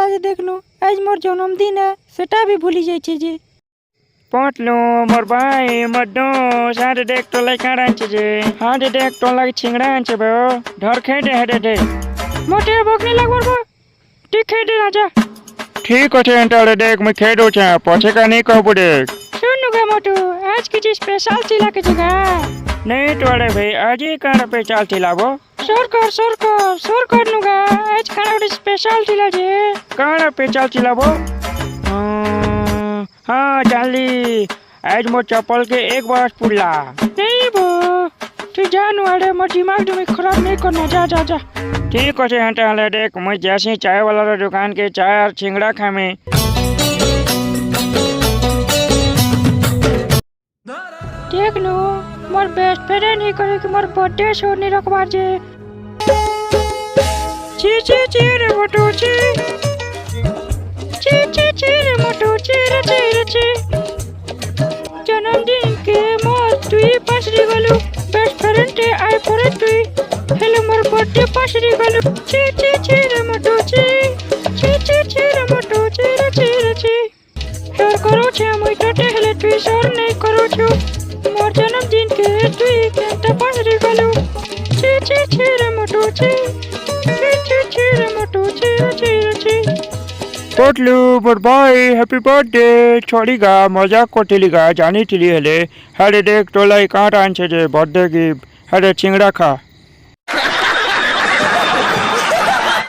जे देखनु आज मोर जन्मदिन है सेटा भी भूली जाय छे जे पटलू मोर भाई मोर दोस्त हाँ देख तो लाई काड़ा आंचे जे हाँ देख तो लाई छिंगड़ा आंचे बो ढर खेदे हेदे दे मोटे भोगने लगवर बो ठीक खेदे राजा ठीक है एंटाले देख मैं खेदो छे पछे का नहीं कहबो देख सुनुगा मोटू आज की स्पेशल चिला के जगह नहीं तोड़े भाई आज ही काड़ा पे चाल चिलाबो सोर कर नुगा आज काड़ा स्पेशल चिला जे काड़ा पे चाल चिलाबो हाँ चाली आज मोर चप्पल के एक बरस पुरला नहीं बो तू जानू अरे मोर दिमाग में खराब नहीं करना जा जा जा ठीक है हंटाले देख मैं जैसे चाय वाला दुकान के चाय और छिंगड़ा खामे देख लो मोर बेस्ट फ्रेंड ही करे कि मोर बर्थडे शो नहीं रखवा जे ची रे मोटू ची रे मोटू ची जन्मदिन के मोर तुई पासरी गलु बेस्ट फ्रेंड ते आइ परे तुई हेलो मोर बर्थडे पासरी गलु ची रे मोटू ची रे मोटू ची सर करो छे मुई तोटे हेले तुई सर नहीं करो छु मोर जन्मदिन के तुई केंता पासरी गलु ची रे मोटू ची रे मोटू ची पटलू मोर भाई हैप्पी बर्थडे छोड़ीगा मजाक करतेलीगा जानी थिली हेले हेरे देख तो लाई काटा आनछे जे बर्थडे गिफ्ट हेरे छिंगड़ा खा।